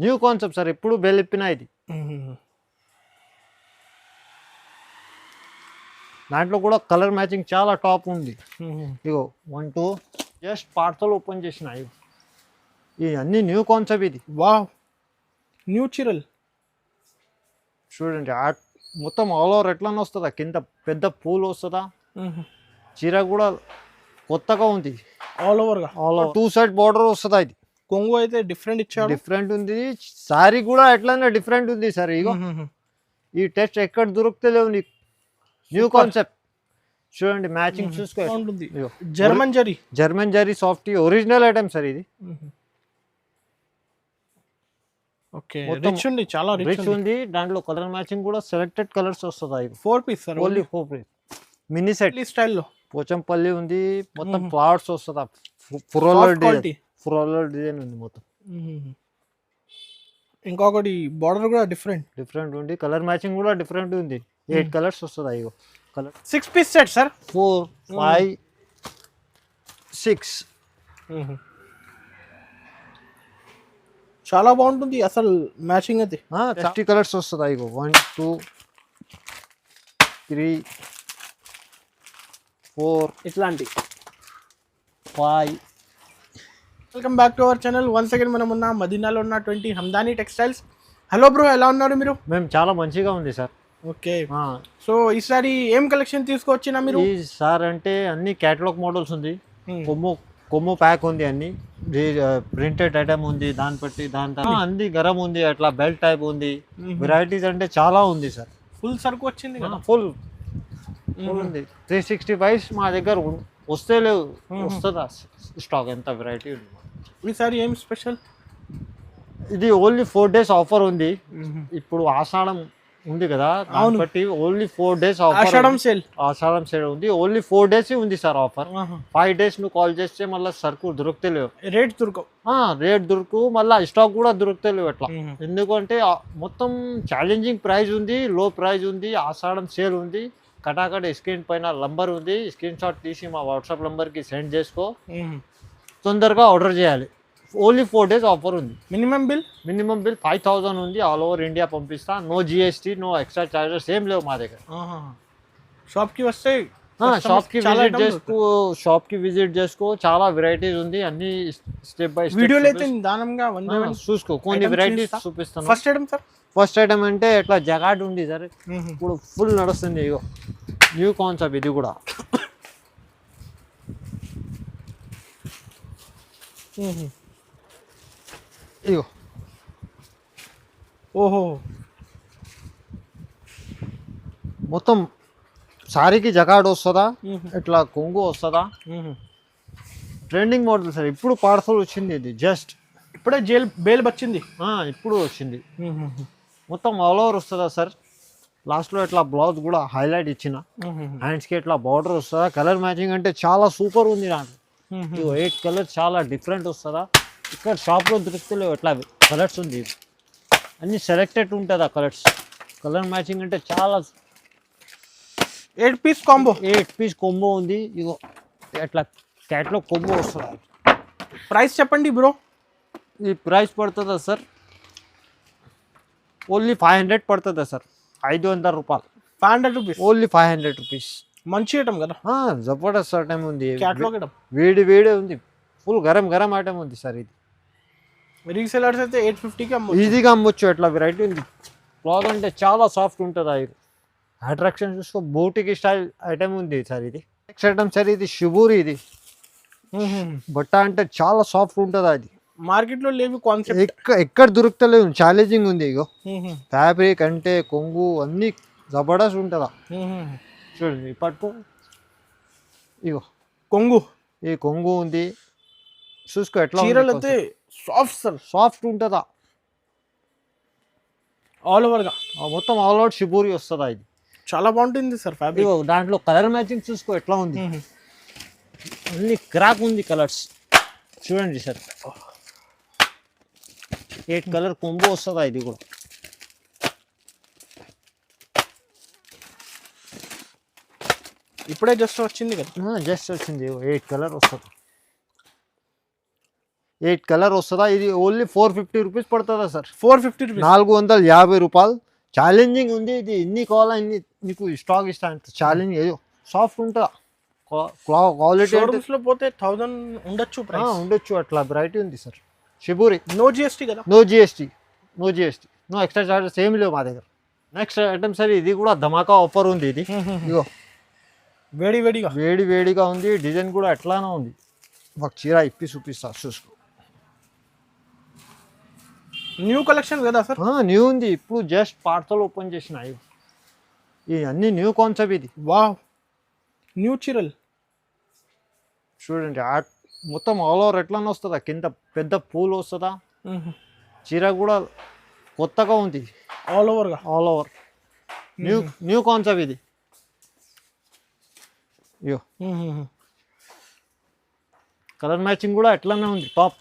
New concept sir, ఎప్పుడు బెల్లిప్పినా ఇది. దాంట్లో కూడా కలర్ మ్యాచింగ్ చాలా టాప్ ఉంది. ఇగో 1 2 జస్ట్ పార్సల్ ఓపెన్ చేసిన ఇది అన్ని న్యూ కాన్సెప్ట్ ఇది. వావ్, న్యూ చీరల్ చూడండి మొత్తం ఆల్ ఓవర్ ఎట్లా వస్తుందా, కింద పెద్ద పూలు వస్తుందా, చీర కూడా కొత్తగా ఉంది. ఆల్ ఓవర్ గా ఆల్ ఓవర్ 2 సైడ్ బార్డర్ వస్తుందా ఇది. కొంగు అయితే డిఫరెంట్ ఇచ్చాడు. డిఫరెంట్ ఉంది, సారీ కూడా ఎట్లనే డిఫరెంట్ ఉంది సార్. ఇగో ఈ టెస్ట్ ఎక్కడ దొరుకుతలేవు నీకు. న్యూ కాన్సెప్ట్ చూడండి, మ్యాచింగ్ చూసుకో. German zari soft original item sir ఇది. ఓకే, రిచ్ ఉంది, చాలా రిచ్ ఉంది. దాంట్లో కలర్ మ్యాచింగ్ కూడా సెలెక్టెడ్ కలర్స్ వస్తాయి. 4 piece sir, only 4 piece mini set స్టైల్లో. పోచంపల్లి ఉంది, మొత్తం ఫ్లవర్స్ వస్తుందా, ఫ్లోరల్ డిజైన్ ఉంది మొత్తం. ఇంకొకటి బార్డర్ కూడా డిఫరెంట్ ఉంది, కలర్ మ్యాచింగ్ కూడా డిఫరెంట్ ఉంది. 8 కలర్స్ వస్తుంది. అయ్యో కలర్ 6 పీస్ సెట్ సార్. 4 5 6 చాలా బాగుంటుంది అసలు మ్యాచింగ్ అయితే. 30 కలర్స్ వస్తుంది. అయ్యో 1 2 3 4 ఇట్లాంటి 5. Welcome back to our channel. Once again మనం ఉన్న మదీనాలో ఉన్నటువంటి హమ్దానీ టెక్స్టైల్స్. హలో బ్రో, ఎలా ఉన్నారు మీరు? మేము చాలా మంచిగా ఉంది సార్. ఓకే, సో ఈసారి ఏం కలెక్షన్ తీసుకొచ్చినా మీరు? సార్ అంటే అన్ని క్యాటలాగ్ మోడల్స్ ఉంది, కొమ్ము ప్యాక్ ఉంది, అన్ని ప్రింటెడ్ ఐటమ్ ఉంది, దాని బట్టి అన్ని గరం ఉంది, అట్లా బెల్ట్ టైప్ ఉంది. వెరైటీస్ అంటే చాలా ఉంది సార్. ఫుల్ సరుకు వచ్చింది కదా? ఫుల్ ఉంది. 365 మా దగ్గర వస్తే లేవు, వస్తుందా స్టాక్, ఎంత వెరైటీ ఉంది. ఈసారి ఏం స్పెషల్? ఇది ఓన్లీ 4 days ఆఫర్ ఉంది. ఇప్పుడు ఆషాఢం ఉంది కదా, దాన్ని బట్టి only 4 days offer. Ashadham sale ఉంది, ఓన్లీ 4 days ఉంది సార్ ఆఫర్. 5 days నువ్వు కాల్ చేస్తే మళ్ళీ సరుకు దొరుకుతలేవు, రేట్ దొరుకు, మళ్ళీ స్టాక్ కూడా దొరుకుతలేవు అట్లా. ఎందుకంటే మొత్తం ఛాలెంజింగ్ ప్రైస్ ఉంది, లో ప్రైస్ ఉంది, ఆషాఢం సేల్ ఉంది. కటాకట స్క్రీన్ పైన నంబర్ ఉంది, స్క్రీన్ షాట్ తీసి మా వాట్సాప్ నంబర్కి సెండ్ చేసుకో, తొందరగా ఆర్డర్ చేయాలి. ఓన్లీ 4 days ఆఫర్ ఉంది. మినిమం బిల్ 5000 ఉంది. ఆల్ ఓవర్ ఇండియా పంపిస్తా. No GST, no extra charges ఏం లేవు మా దగ్గర. షాప్కి వస్తే షాప్కి విజిట్ చేసుకో, చాలా వెరైటీస్ ఉంది, అన్ని స్టెప్ బై స్టెప్ వీడియోలో అయితే దానంగా చూసుకో. కొన్ని వెరైటీస్ చూపిస్తాను. ఫస్ట్ ఐటమ్ అంటే ఇట్లా జగాట్ ఉంది సార్, ఇప్పుడు ఫుల్ నడుస్తుంది. ఇగో న్యూ కాన్సెప్ట్ ఇది కూడా. ఇగో ఓహో, మొత్తం సారీకి జగాడ్ వస్తుందా, ఇట్లా కొంగు వస్తుందా, ట్రెండింగ్ మోడల్ సార్. ఇప్పుడు పార్సల్ వచ్చింది, ఇది జస్ట్ ఇప్పుడే బేల్ వచ్చింది, ఇప్పుడు వచ్చింది. మొత్తం ఆల్ ఓవర్ వస్తుందా సార్. లాస్ట్లో ఇట్లా బ్లౌజ్ కూడా హైలైట్ ఇచ్చిన, హ్యాండ్స్కి ఇట్లా బార్డర్ వస్తుందా. కలర్ మ్యాచింగ్ అంటే చాలా సూపర్ ఉంది దాంట్లో. 8 కలర్స్ చాలా డిఫరెంట్ వస్తుందా. ఇక్కడ షాప్లో దొరుకుతలేవు ఎట్లా కలర్స్ ఉంది, అన్ని సెలెక్టెడ్ ఉంటుంది ఆ కలర్స్. కలర్ మ్యాచింగ్ అంటే చాలా. 8 పీస్ కాంబో ఉంది. ఇగో ఎట్లా క్యాట్లాగ్ కాంబో వస్తుంది. ప్రైస్ చెప్పండి బ్రో. ఈ ప్రైస్ పడుతుందా సార్, ఓన్లీ 500 పడుతుందా సార్. 500 రూపాయలు. 500 రూపీస్, ఓన్లీ 500 రూపీస్. మంచి ఐటమ్ కదా, జబర్దస్త్ ఐటమ్ ఉంది. వేడి ఉంది, ఫుల్ గరం ఐటమ్ ఉంది సార్. ఇది రీసెలర్స్ అయితే 850కి ఈజీగా అమ్మొచ్చు. ఎట్లా వెరైటీ ఉంది. క్లాత్ అంటే చాలా సాఫ్ట్ ఉంటుంది. అట్రాక్షన్ చూసుకో, బూటికి స్టైల్ ఐటమ్ ఉంది సార్. ఇది నెక్స్ట్ ఐటమ్ సార్, ఇది షిబూరి. ఇది బట్ట అంటే చాలా సాఫ్ట్ ఉంటుంది. అది మార్కెట్లో లేవు కాన్సెప్ట్, ఎక్కడ దొరుకుతలేదు, ఛాలెంజింగ్ ఉంది. ఇగో ఫ్యాబ్రిక్ అంటే కొంగు అన్ని జబర్దస్త్ ఉంటుందా. చూడండి పట్టుకో, ఇగో ఈ కొంగు ఉంది, చూసుకో ఎట్లా. చీరలు అయితే సాఫ్ట్ ఉంటుందా, ఆల్ ఓవర్ గా మొత్తం ఆల్ అవుట్ షిబూరి వస్తుందా. ఇది చాలా బాగుంటుంది సార్ ఫ్యాబ్రిక్. దాంట్లో కలర్ మ్యాచింగ్ చూసుకో ఎట్లా ఉంది, అన్ని క్రాక్ ఉంది కలర్స్. చూడండి సార్, 8 కలర్ కొంబో వస్తుందా. ఇది కూడా ఇప్పుడే జస్ట్ వచ్చింది కదా, 8 కలర్ వస్తుంది. 8 కలర్ వస్తుందా, ఇది ఓన్లీ 450 రూపీస్ పడుతుందా సార్? 450 రూపీస్. 450 రూపాయలు. ఛాలెంజింగ్ ఉంది ఇది, ఇన్ని కావాలా ఇన్ని నీకు స్టాక్ ఇస్తాను. ఛాలెంజ్ ఏదో సాఫ్ట్ ఉంటుందా, క్వాలిటీ షోరూమ్స్ లో పోతే 1000 ఉండొచ్చు ప్రైస్. ఉండొచ్చు. అట్లా వెరైటీ ఉంది సార్. షిబూరి నో జిఎస్టీ కదా? No GST, no extra charges ఏమి లేవు మా దగ్గర. నెక్స్ట్ ఐటమ్ సార్, ఇది కూడా ధమాకా ఆఫర్ ఉంది. ఇది ఇగో వేడిగా ఉంది. డిజైన్ కూడా ఎట్లానే ఉంది. ఒక చీర ఇప్పి చూపిస్తా చూసుకో. న్యూ కలెక్షన్ కదా సార్? న్యూ ఉంది, ఇప్పుడు జస్ట్ పార్సల్ ఓపెన్ చేసిన. ఇది అన్ని న్యూ కాన్సెప్ట్. ఇది వావ్, న్యూ చీరల్ చూడండి. మొత్తం ఆల్ ఓవర్ ఎట్లానే వస్తుందా, కింద పెద్ద పూలు వస్తుందా. చీర కూడా కొత్తగా ఉంది, ఆల్ ఓవర్ న్యూ కాన్సెప్ట్ ఇది. అయ్యో, కలర్ మ్యాచింగ్ కూడా ఎట్లానే ఉంది. టాప్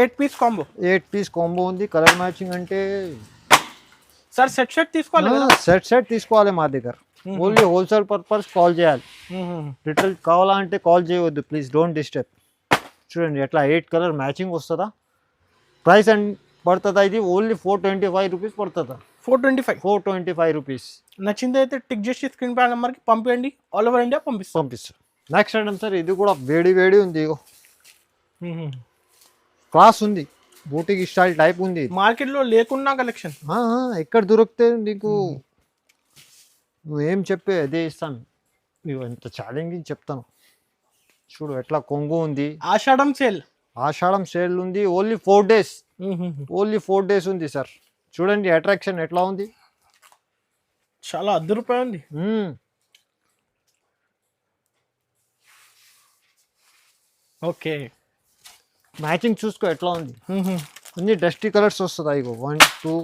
8 పీస్ కాంబో ఉంది. కలర్ మ్యాచింగ్ అంటే సార్ సెట్ తీసుకోవాలి కదా? సెట్ తీసుకోవాలి మా దగ్గర. ఓన్లీ హోల్సేల్ పర్పస్ కాల్ చేయాలి. రిటైల్ కావాలంటే కాల్ చేయవద్దు ప్లీజ్, డోంట్ డిస్టర్బ్. చూడండి ఎట్లా 8 కలర్ మ్యాచింగ్ వస్తుందా. ప్రైస్ అండ్ పడుతుందా, ఇది ఓన్లీ 425 రూపీస్ పడుతుందా. 425 రూపీస్. నచ్చింది అయితే టిక్ చేసి స్క్రీన్ పై నెంబర్కి పంపించండి, ఆల్ ఓవర్ ఇండియా పంపిస్తాం. నెక్స్ట్ ఐటమ్ సార్, ఇది కూడా వేడి ఉంది. క్లాస్ ఉంది, బూటిక్ స్టైల్ టైప్ ఉంది. మార్కెట్లో లేకున్నా కలెక్షన్ ఎక్కడ దొరికితే నీకు నువ్వేం చెప్పే అదే ఇస్తాను. నువ్వు ఎంత ఛాలెంజింగ్ చెప్తాను. చూడు ఎట్లా కొంగు ఉంది. ఆషాఢం సేల్ ఉంది. ఓన్లీ 4 డేస్ ఉంది సార్. చూడండి అట్రాక్షన్ ఎట్లా ఉంది, చాలా అద్భుతమైంది. ఓకే, మ్యాచింగ్ చూసుకో ఎట్లా ఉంది. అన్ని డస్టీ కలర్స్ వస్తుందా. ఇగో 1 2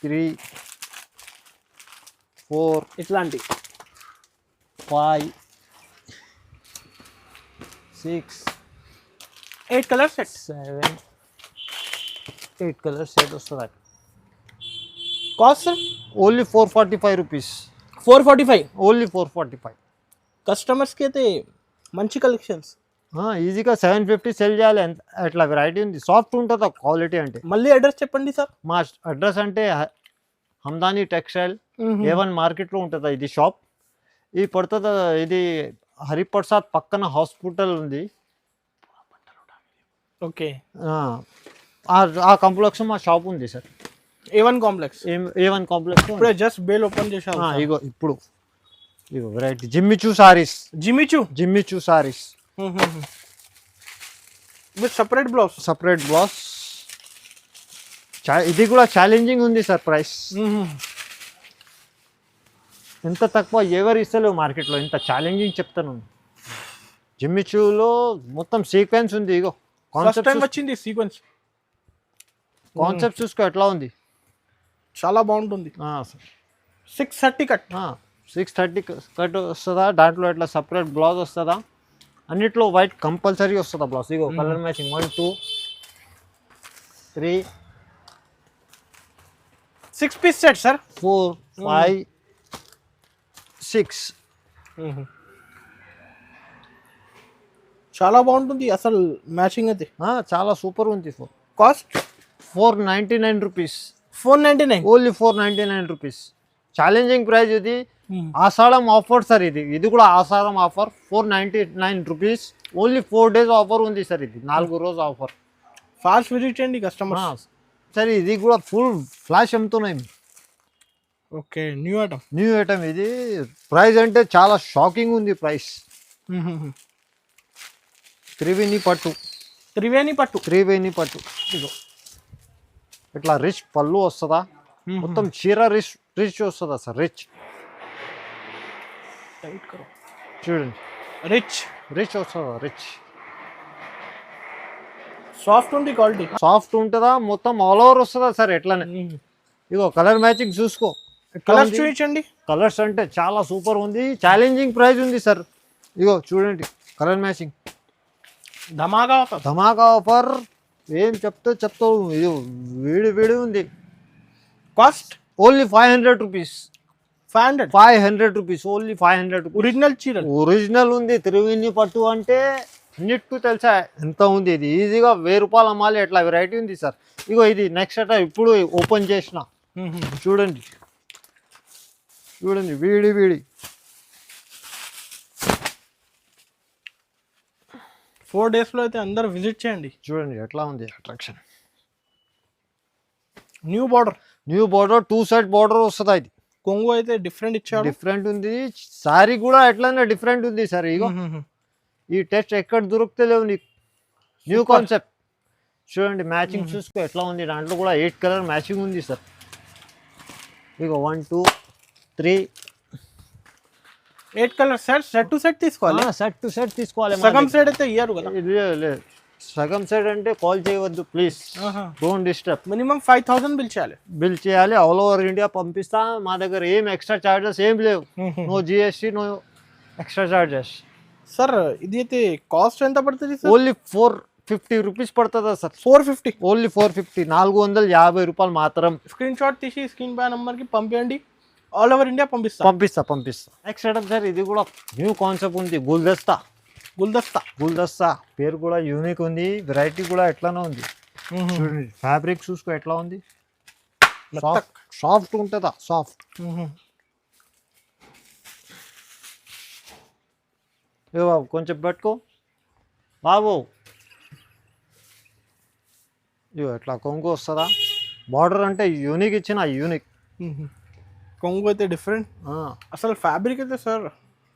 3 4 ఇట్లాంటి 5 6 8 కలర్ సెట్ 7 8 కలర్ సెట్ వస్తుంది. Cost only 445 rupees. 445 ఓన్లీ 445. కస్టమర్స్కి అయితే మంచి కలెక్షన్స్. ఈజీగా 750 సెల్ చేయాలి. అట్లా వెరైటీ ఉంది, సాఫ్ట్ ఉంటుందా క్వాలిటీ. అంటే మళ్ళీ అడ్రస్ చెప్పండి సార్. మా అడ్రస్ అంటే హమ్దానీ టెక్స్టైల్ A1 మార్కెట్లో ఉంటుందా ఇది షాప్. ఇది పడుతుందా, ఇది హరిప్రసాద్ పక్కన హాస్పిటల్ ఉంది. ఓకే, ఆ కాంప్లెక్స్ మా షాప్ ఉంది సార్. A1 కాంప్లెక్స్ ఇప్పుడే జస్ట్ బేల్ ఓపెన్ చేశాను. ఇగో ఇప్పుడు ఇగో variety Jimmy Choo sarees with separate blouse. ఇది కూడా ఛాలెంజింగ్ ఉంది సార్. ప్రైస్ ఎంత తక్కువ ఎవరు ఇస్తలేవు మార్కెట్లో, ఇంత ఛాలెంజింగ్ చెప్తాను. జిమ్మిచూలో మొత్తం సీక్వెన్స్ ఉంది. ఇగో వచ్చింది సీక్వెన్స్. కాన్సెప్ట్ చూసుకో ఎట్లా ఉంది, చాలా బాగుంటుంది. 630 కట్ 630 కట్ వస్తుందా. దాంట్లో ఇట్లా సపరేట్ బ్లౌజ్ వస్తుందా. అన్నిట్లో వైట్ కంపల్సరీ వస్తుందా బ్లౌజ్. ఇగో colour matching 1 2 3 6 piece set sir. 4 5 6. చాలా బాగుంటుంది అసలు మ్యాచింగ్ అయితే. చాలా సూపర్ ఉంది. Cost 499 rupees. 499 only 499 rupees. Challenging price ఇది. Ashadham offer sir. ఇది కూడా Ashadham offer. 499 rupees. Only 4 days offer ఉంది సార్. ఇది 4 రోజు ఆఫర్. ఫాస్ట్ విజిట్ చేయండి కస్టమర్. సార్ ఇది కూడా ఫుల్ ఫ్లాష్ అమ్ముతున్నాయి. ఓకే, న్యూ ఐటమ్ ఇది. ప్రైస్ అంటే చాలా షాకింగ్ ఉంది ప్రైస్. త్రివేణి పట్టు ఇగో ఇట్లా రిచ్ పళ్ళు వస్తుందా. మొత్తం చీర రిచ్ వస్తుందా సార్. చూడండి రిచ్ వస్తుందా. సాఫ్ట్ ఉంటుందా. మొత్తం ఆల్ ఓవర్ వస్తుందా సార్. ఎట్లానే ఇగో కలర్ మ్యాచింగ్ చూసుకో. కలర్స్ చూపించండి. కలర్స్ అంటే చాలా సూపర్ ఉంది. ఛాలెంజింగ్ ప్రైస్ ఉంది సార్. ఇగో చూడండి కలర్ మ్యాచింగ్. ధమాకా ఆఫర్. ఏం చెప్తావు. ఇది వేడి ఉంది. Cost only 500 rupees. 500 500 rupees, only 500 rupees. Original చీరలు. ఒరిజినల్ ఉంది. త్రివేణి పట్టు అంటే అన్నిటికీ తెలుసా ఎంత ఉంది. ఇది ఈజీగా 1000 రూపాయలు అమ్మాలి, ఎట్లా వెరైటీ ఉంది సార్. ఇగో ఇది నెక్స్ట్ ఐటమ్ ఇప్పుడు ఓపెన్ చేసిన, చూడండి చూడండి, వీడి 4 days లో అయితే అందరూ విజిట్ చేయండి. చూడండి ఎట్లా ఉంది attraction. New border, new border, 2 side border వస్తుంది. ఇది కొంగు అయితే డిఫరెంట్ ఇచ్చాడు. డిఫరెంట్ ఉంది. సారీ కూడా ఎట్లనే డిఫరెంట్ ఉంది సార్. ఇగో ఈ టెస్ట్ ఎక్కడ దొరుకుతలేవు నీకు. న్యూ కాన్సెప్ట్ చూడండి. మ్యాచింగ్ చూసుకో ఎట్లా ఉంది. దాంట్లో కూడా 8 కలర్ మ్యాచింగ్ ఉంది sir. Ego 1 2 3 8 colour set to set తీసుకోవాలి. సెట్ టు సెట్ తీసుకోవాలి. సగం సెట్ అయితే ఇయ్యరు కదా. లేదు, సగం సెట్ అంటే కాల్ చేయవద్దు please, don't disturb. Minimum 5000 bill చేయాలి. ఆల్ ఓవర్ ఇండియా పంపిస్తా. మా దగ్గర ఏం ఎక్స్ట్రా చార్జెస్ ఏం లేవు. No GST, no extra charges. Sir ఇది అయితే కాస్ట్ ఎంత పడుతుంది సార్? ఓన్లీ 450 రూపీస్ పడుతుందా సార్? 450, ఓన్లీ 450, 450 రూపాయలు మాత్రం. స్క్రీన్ షాట్ తీసి స్క్రీన్ పై నంబర్కి పంపించండి. ఆల్ ఓవర్ ఇండియా పంపిస్తా. నెక్స్ట్ ఐటమ్ సార్, ఇది కూడా న్యూ కాన్సెప్ట్ ఉంది. గుల్దస్తా పేరు కూడా యూనిక్ ఉంది. వెరైటీ కూడా ఎట్లానే ఉంది. చూడండి ఫ్యాబ్రిక్ చూసుకో ఎట్లా ఉంది. సాఫ్ట్ ఉంటుందా? సాఫ్ట్. ఏ బాబు కొంచెం పెట్టుకో బాబు. ఇగో ఎట్లా కొంగు వస్తుందా. బార్డర్ అంటే యూనిక్ ఇచ్చిన, యూనిక్. కొంగు అయితే డిఫరెంట్. అసలు ఫ్యాబ్రిక్ అయితే సార్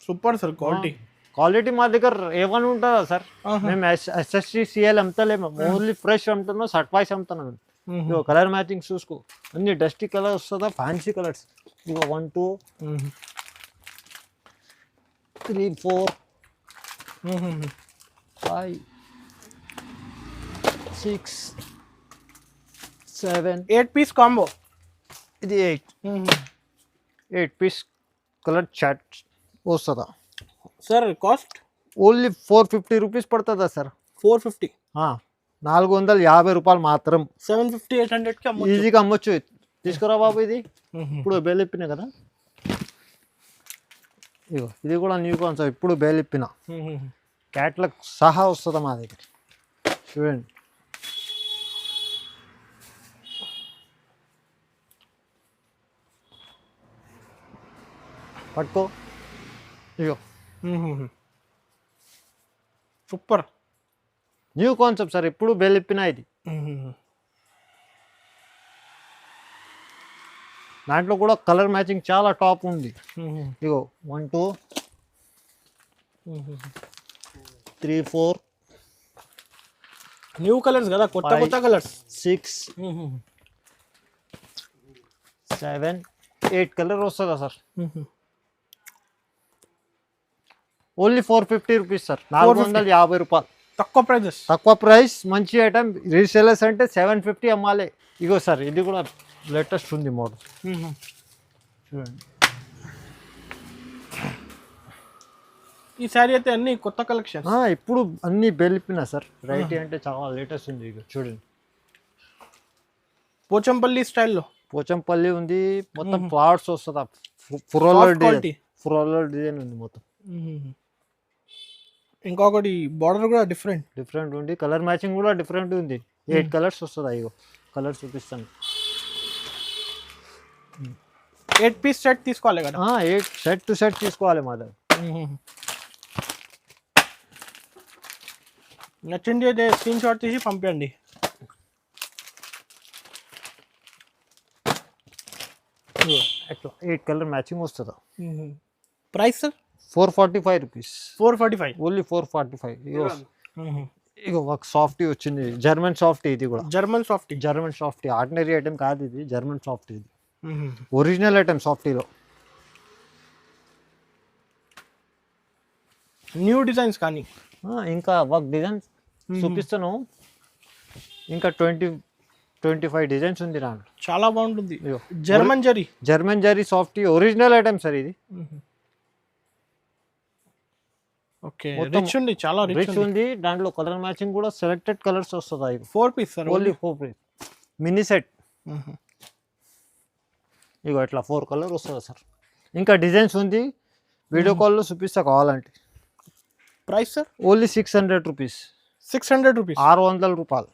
సూపర్ సార్. క్వాలిటీ మా దగ్గర ఏమని ఉంటుందా సార్? మేము ఎస్ఎస్సి సిఎల్ అమ్ముతలేము, ఓన్లీ ఫ్రెష్ అమ్ముతున్నాం, సర్టిఫైస్ అమ్ముతున్నాం. ఇగో కలర్ మ్యాచింగ్ చూసుకో, అన్ని డస్టీ కలర్ వస్తుందా, ఫ్యాన్సీ కలర్స్. ఇగో 1 2 3 4 5 6 7 8 పీస్ కాంబో. ఇది 8 పీస్ కలర్ చాట్ వస్తుందా సార్? కాస్ట్ ఓన్లీ 450 రూపీస్ పడుతుందా సార్? 450, 450 రూపాయలు మాత్రం. 750 800కి ఈజీగా అమ్మొచ్చు. తీసుకురా బాబు. ఇది ఇప్పుడు బేలిప్పిన కదా. ఇగో ఇది కూడా న్యూ కాన్సెప్ట్, ఇప్పుడు బేలిప్పిన. క్యాట్లాగ్ సహా వస్తుందా మా దగ్గర. చూడండి పట్టుకో. ఇగో సూపర్ న్యూ కాన్సెప్ట్ సార్, ఇప్పుడు బెల్లిప్పిన. ఇది దాంట్లో కూడా కలర్ మ్యాచింగ్ చాలా టాప్ ఉంది. ఇగో 1 2 3 4 న్యూ కలర్స్ కదా, కొత్త కలర్స్. 6 7 8 కలర్ వస్తుందా సార్? Only 450 rupees sir. 450 రూపాయలు. తక్కువ ప్రైస్, మంచి ఐటమ్. రీసేలర్స్ అంటే 750 అమ్మాలి. ఇగో సార్ ఇది కూడా లేటెస్ట్ ఉంది మోడల్. చూడండి ఈ సారీ అయితే అన్ని కొత్త కలెక్షన్. ఇప్పుడు అన్ని బెల్లిపిన సార్. వెరైటీ అంటే చాలా లేటెస్ట్ ఉంది. ఇగో చూడండి పోచంపల్లి స్టైల్లో. పోచంపల్లి ఉంది. మొత్తం ఫ్లవర్స్ వస్తుందా, ఫ్లోరల్ డిజైన్ ఉంది మొత్తం. ఇంకొకటి బార్డర్ కూడా డిఫరెంట్ ఉంది. కలర్ మ్యాచింగ్ కూడా డిఫరెంట్ ఉంది. 8 కలర్స్ వస్తుంది. ఇగో కలర్స్ చూపిస్తాను. 8 పీస్ సెట్ తీసుకోవాలి కదా. 8 సెట్ టు సెట్ తీసుకోవాలి మా దగ్గర. నచ్చింది అయితే స్క్రీన్ షాట్ తీసి పంపించండి. ఎట్లా 8 కలర్ మ్యాచింగ్ వస్తుందా. Price sir 445 rupees. 445, ఓన్లీ 445. ఇగో ఒక సాఫ్టీ వచ్చింది, జర్మన్ సాఫ్టీ. ఇది కూడా జర్మన్ సాఫ్టీ ఆర్డినరీ ఐటమ్ కాదు, ఇది జర్మన్ సాఫ్టీ. ఇది ఒరిజినల్ ఐటమ్ సాఫ్టీలో. న్యూ డిజైన్స్ కానీ ఇంకా వర్క్ డిజైన్ చూపిస్తాను. ఇంకా 20-25 డిజైన్స్ ఉంది దాంట్లో. చాలా బాగుంటుంది. German zari softy original item sir ఇది. ఓకే, రిచ్ ఉంది, చాలా రిచ్ ఉంది. దాంట్లో కలర్ మ్యాచింగ్ కూడా సెలెక్టెడ్ కలర్స్ వస్తాయి. 4 piece sir, only 4 piece mini set. ఇగో ఇట్లా 4 కలర్ వస్తుంది సార్. ఇంకా డిజైన్స్ ఉంది, వీడియో కాల్లో చూపిస్తా కావాలంటే. Price sir only 600 rupees. 600 rupees, 600 రూపాయలు.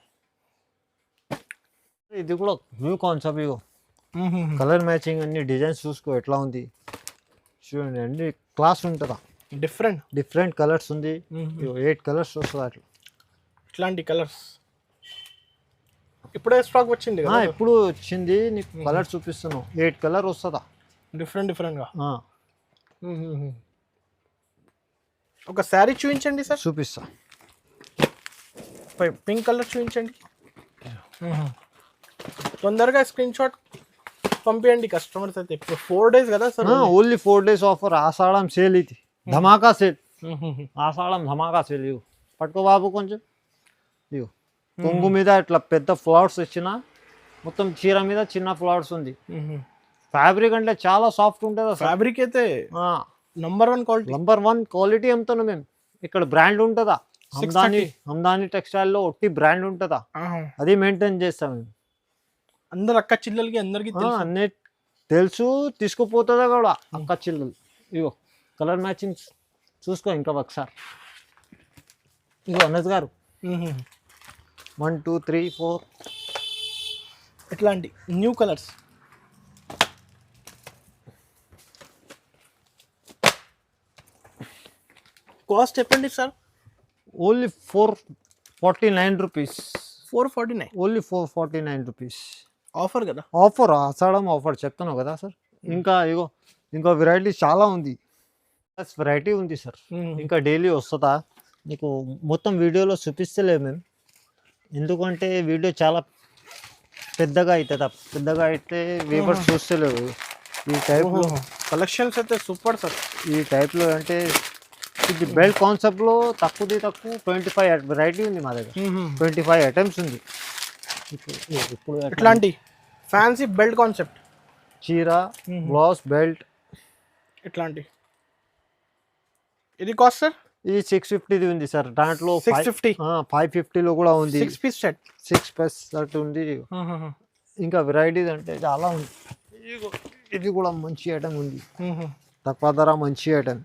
ఇది కూడా న్యూ కాన్సెప్ట్. ఇగో కలర్ మ్యాచింగ్ అన్ని డిజైన్స్ చూసుకో ఎట్లా ఉంది చూడండి, అన్ని క్లాస్ ఉంటుందా, డిఫరెంట్ కలర్స్ ఉంది. 8 కలర్స్ వస్తుంది అట్లా. ఇట్లాంటి కలర్స్ ఇప్పుడే స్టాక్ వచ్చింది కదా? ఇప్పుడు వచ్చింది, నీకు కలర్ చూపిస్తున్నావు. 8 కలర్ వస్తుందా, డిఫరెంట్గా. ఒక శారీ చూపించండి సార్. చూపిస్తా. పింక్ కలర్ చూపించండి. తొందరగా స్క్రీన్ షాట్ పంపించండి కస్టమర్స్ అయితే. ఇప్పుడు 4 days కదా సార్? Only 4 days offer. Ashadham sale, ఇది ధమాకా సేల్. ఆషాఢం ధమాకా సేల్. ఇవి పట్టుకో బాబు కొంచెం. ఇవి కొంగు మీద ఇట్లా పెద్ద ఫ్లవర్స్ ఇచ్చిన, మొత్తం చీర మీద చిన్న ఫ్లవర్స్ ఉంది. ఫ్యాబ్రిక్ అంటే చాలా సాఫ్ట్ ఉంటుంది. ఫ్యాబ్రిక్ అయితే నంబర్ 1 క్వాలిటీ అమ్ముతున్నాం మేము. ఇక్కడ బ్రాండ్ ఉంటుందా, హమ్దాని టెక్స్టైల్లో ఒట్టి బ్రాండ్ ఉంటుందా, అది మెయింటైన్ చేస్తాం మేము. అందరు అక్క చిల్లలకి అందరికి అన్నీ తెలుసు, తీసుకుపోతుందా కూడా అక్క చిల్లలు. ఇగో కలర్ మ్యాచింగ్ చూసుకో ఇంకా ఒకసారి. ఇగో అనస్ గారు 1 2 3 4 ఇట్లాంటి న్యూ కలర్స్. కాస్ట్ చెప్పండి sir. Only 449 rupees. 449, only 449 rupees. Offer కదా? ఆఫర్, ఆషాఢం ఆఫర్ చెప్తున్నావు కదా సార్. ఇంకా ఇగో ఇంకా వెరైటీ చాలా ఉంది, వెరైటీ ఉంది సార్. ఇంకా డైలీ వస్తుందా నీకు, మొత్తం వీడియోలో చూపిస్తలే మేము, ఎందుకంటే వీడియో చాలా పెద్దగా అవుతుందా, పెద్దగా అయితే వీవర్స్ చూస్తలేవు. ఈ టైప్లో కలెక్షన్స్ అయితే సూపర్ సార్. ఈ టైప్లో అంటే ఇది బెల్ట్ కాన్సెప్ట్లో తక్కువ 25 వెరైటీ ఉంది మా దగ్గర. 25 ఐటమ్స్ ఉంది. ఇప్పుడు ఇట్లాంటి ఫ్యాన్సీ బెల్ట్ కాన్సెప్ట్, చీర, బ్లౌజ్, బెల్ట్ ఇట్లాంటి. ఇది కాస్ట్ సార్? ఇది 650 ఉంది సార్. దాంట్లో 650, 550లో కూడా ఉంది. 6 piece సెట్, 6 piece సెట్ ఉంది. ఇంకా వెరైటీస్ అంటే చాలా ఉంది. ఇది కూడా మంచి ఐటమ్ ఉంది, తక్కువ ధర మంచి ఐటమ్.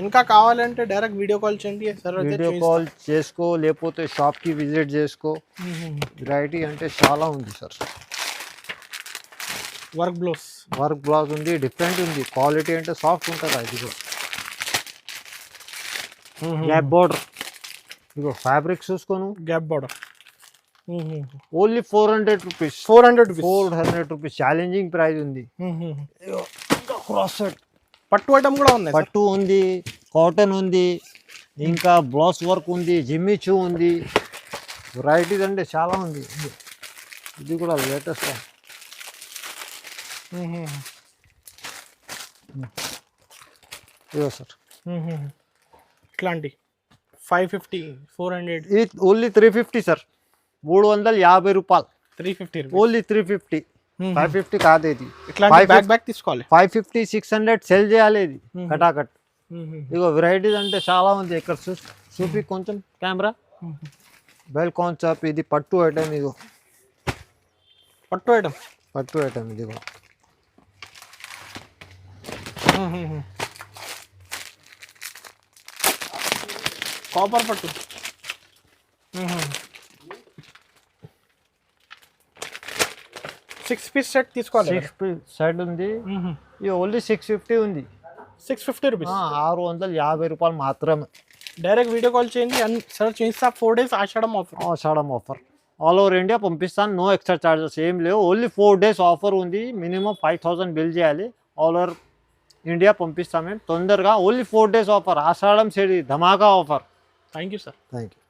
ఇంకా కావాలంటే డైరెక్ట్ వీడియో కాల్ చేయండి సార్. వీడియో కాల్ చేసుకో, లేకపోతే షాప్కి విజిట్ చేసుకో. వెరైటీ అంటే చాలా ఉంది సార్. వర్క్ బ్లౌజ్ ఉంది, డిఫరెంట్ ఉంది. క్వాలిటీ అంటే సాఫ్ట్ ఉంటుంది. ఇది కూడా గ్యాప్ బోర్డర్. ఇగో ఫ్యాబ్రిక్ చూసుకోను, gap border. Only 400 rupees. 400 rupees challenging price ఉంది. క్రాస్ సెట్ పట్టు ఐటమ్ కూడా ఉంది. పట్టు ఉంది, కాటన్ ఉంది, ఇంకా బ్లౌజ్ వర్క్ ఉంది, జిమ్మిచూ ఉంది. వెరైటీస్ అంటే చాలా ఉంది. ఇది కూడా లేటెస్ట్. ఇదో సార్ ఇట్లాంటి 550, 400. ఇది ఓన్లీ 350 సార్. 350 రూపాయలు. 350 ఓన్లీ 350. 550 కాదు ఇది. బ్యాక్ తీసుకోవాలి. 550 600 సెల్ చేయాలి ఇది కటాకట్. ఇగో వెరైటీస్ అంటే చాలా ఉంది. ఇక్కడ చూపి కొంచెం కెమెరా. బెల్ కాన్సెప్ట్, ఇది పట్టు ఐటమ్. ఇగో పట్టు ఐటమ్ ఇది కూడా. కాపర్ పట్టు. 6 piece సెట్ తీసుకోవాలి. 6 piece సెట్ ఉంది. ఇది ఓన్లీ 650 ఉంది. 650 రూపీస్. 650 రూపాయలు మాత్రమే. డైరెక్ట్ వీడియో కాల్ చేయండి సార్. చేయిస్తా. 4 days Ashadham offer. All over India పంపిస్తాను. నో ఎక్స్ట్రా చార్జెస్ ఏం లేవు. ఓన్లీ 4 days ఆఫర్ ఉంది. మినిమం 5000 బిల్ చేయాలి. ఆల్ ఓవర్ ఇండియా పంపిస్తాం మేము తొందరగా. Only 4 days offer. Ashadham sale ధమాకా offer. Thank you sir. Thank you.